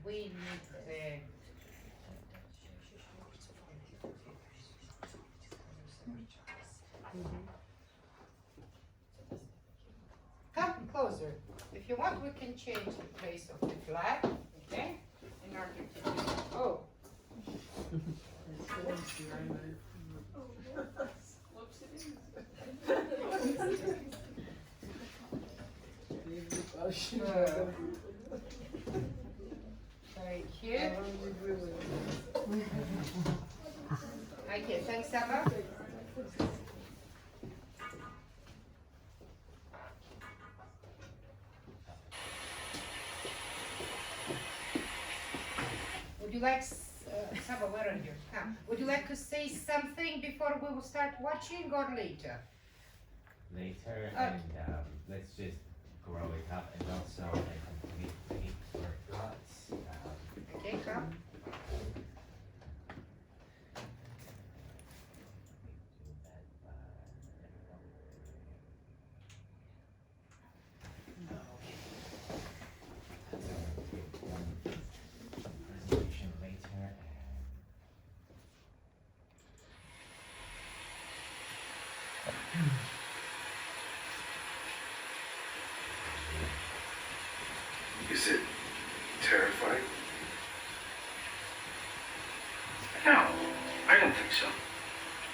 we need the come closer. If you want, we can change the place of the flag, okay? In order to do oh. Thank you. Okay, thanks, Emma. Would you like, Saba, where are you? Come. Would you like to say something before we will start watching or later? Later, and let's just grow it up, and also I completely forgot. Okay, come. Resolution later. Is it terrifying? No, I don't think so.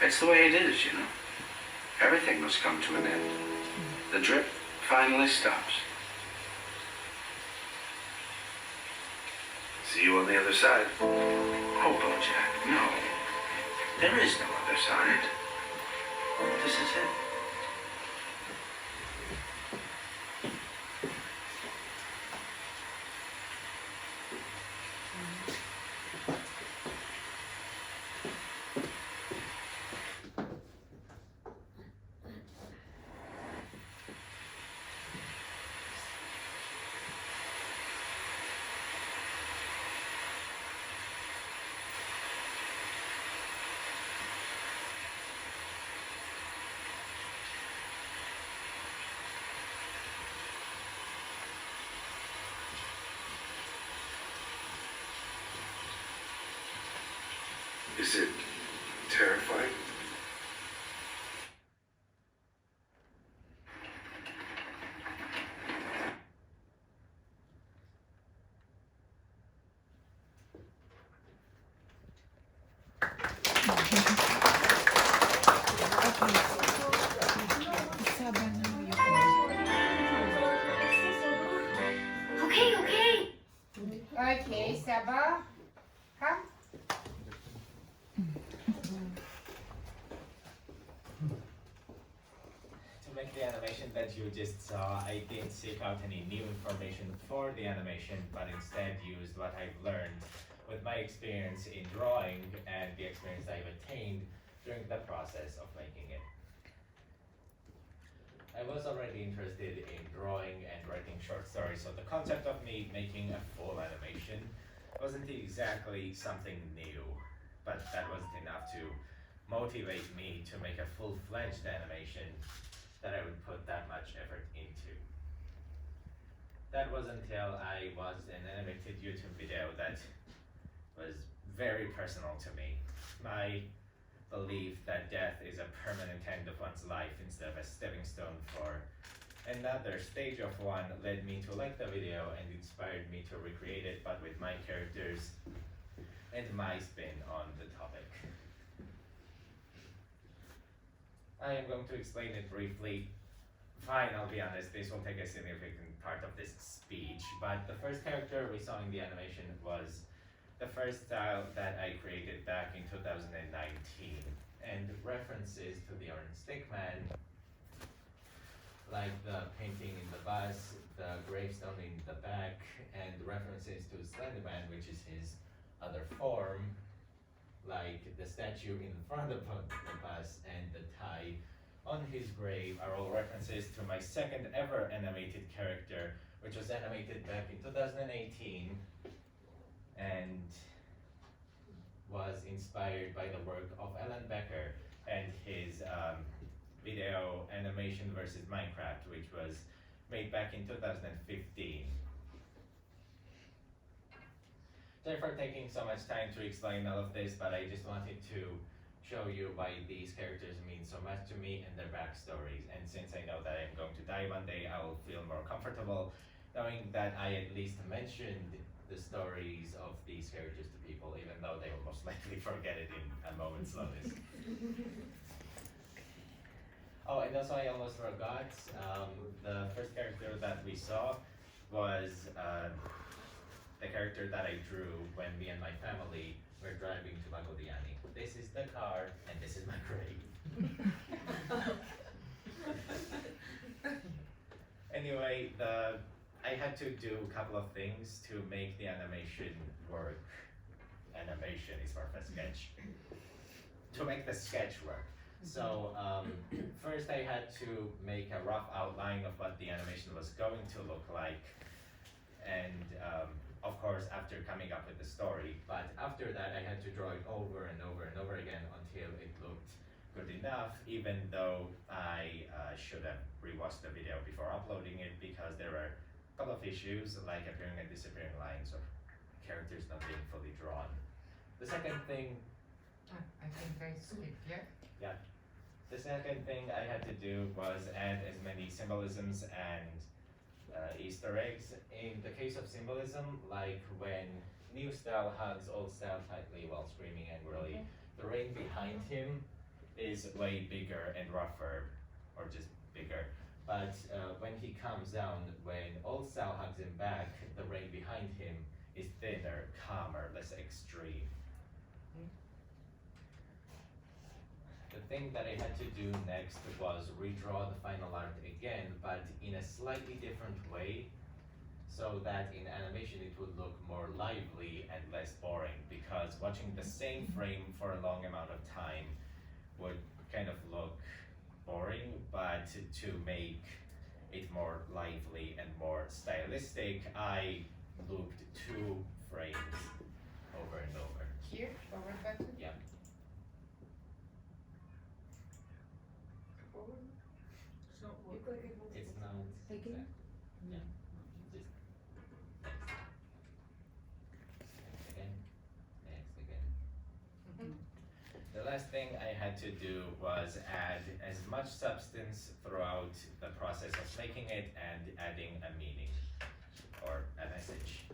It's the way it is, you know. Everything must come to an end. The drip finally stops. See you on the other side. Oh, Bojack, no. There is no other side. This is it. Is it terrifying? Okay. Okay, Saba, come. To make the animation that you just saw, I didn't seek out any new information for the animation, but instead used what I've learned with my experience in drawing and the experience I've attained during the process of making it. I was already interested in drawing and writing short stories, so the concept of me making a full animation wasn't exactly something new, but that wasn't enough to motivate me to make a full-fledged animation that I would put that much effort into. That was until I watched an animated YouTube video that was very personal to me. My belief that death is a permanent end of one's life instead of a stepping stone for another stage of one led me to like the video and inspired me to recreate it, but with my characters and my spin on the topic. I am going to explain it briefly. Fine, I'll be honest, this will take a significant part of this speech, but the first character we saw in the animation was the first style that I created back in 2019, and references to the Orange Stickman, like the painting in the bus, the gravestone in the back, and references to Slenderman, which is his other form, like the statue in front of the bus and the tie on his grave, are all references to my second ever animated character, which was animated back in 2018 and was inspired by the work of Alan Becker and his video animation versus Minecraft, which was made back in 2015. sorry for taking so much time to explain all of this, but I just wanted to show you why these characters mean so much to me and their backstories. And since I know that I'm going to die one day, I will feel more comfortable knowing that I at least mentioned the stories of these characters to people, even though they will most likely forget it in a moment's notice. Oh, and also I almost forgot, the first character that we saw was the character that I drew when me and my family were driving to Lago di Ani. This is the car, and this is my grave. Anyway, I had to do a couple of things to make the animation work. Animation is for a sketch. To make the sketch work. So first I had to make a rough outline of what the animation was going to look like, and of course after coming up with the story, but after that I had to draw it over and over and over again until it looked good enough, even though I should have rewatched the video before uploading it, because there were a couple of issues like appearing and disappearing lines or characters not being fully drawn. The second thing I think I skipped, yeah? The second thing I had to do was add as many symbolisms and Easter eggs. In the case of symbolism, like when new style hugs old style tightly while screaming angrily, the rain behind him is way bigger and rougher, or just bigger. But when he comes down, when old style hugs him back, the rain behind him is thinner, calmer, less extreme. The thing that I had to do next was redraw the final art again, but in a slightly different way, so that in animation it would look more lively and less boring, because watching the same frame for a long amount of time would kind of look boring, but to make it more lively and more stylistic, I looped 2 frames over and over. Here, forward button? Yeah. Forward? So you click it once It's not Again? Yeah. Just next again. Next again. The last thing I had to do was add as much substance throughout the process of making it and adding a meaning or a message.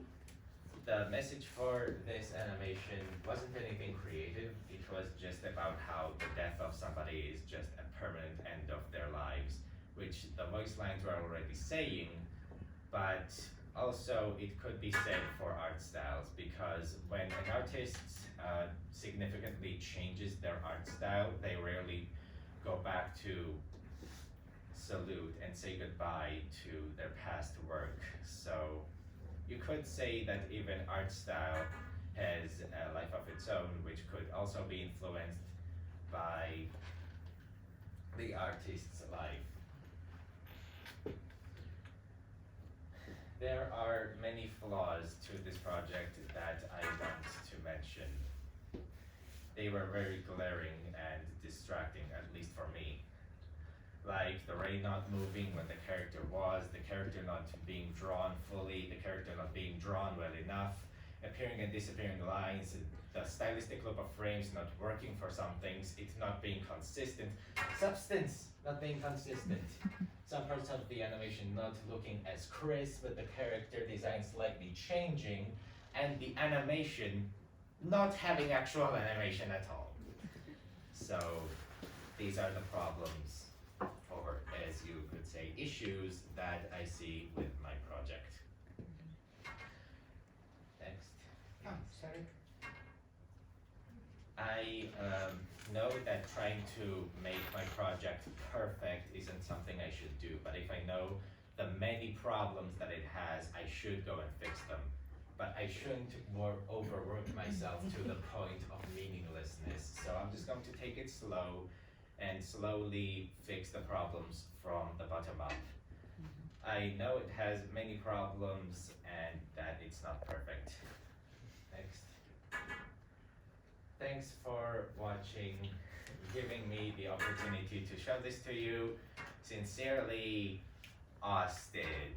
The message for this animation wasn't anything creative. It was just about how the death of somebody is just a permanent end of their lives, which the voice lines were already saying, but also it could be said for art styles, because when an artist significantly changes their art style, they rarely go back to salute and say goodbye to their past work. So you could say that even art style has a life of its own, which could also be influenced by the artist's life. There are many flaws to this project that I want to mention. They were very glaring and distracting, at least for me. Like the rain not moving when the character was, the character not being drawn fully, the character not being drawn well enough, appearing and disappearing lines, the stylistic loop of frames not working for some things, it's not being consistent, substance not being consistent. Some parts of the animation not looking as crisp, but the character design slightly changing, and the animation not having actual animation at all. So these are the problems, or as you could say, issues that I see with my project. Next. Oh, sorry. I know that trying to make my project perfect isn't something I should do, but if I know the many problems that it has, I should go and fix them. But I shouldn't overwork myself to the point of meaninglessness. So I'm just going to take it slow and slowly fix the problems from the bottom up. I know it has many problems and that it's not perfect. Next. Thanks for watching, giving me the opportunity to show this to you. Sincerely, Austin.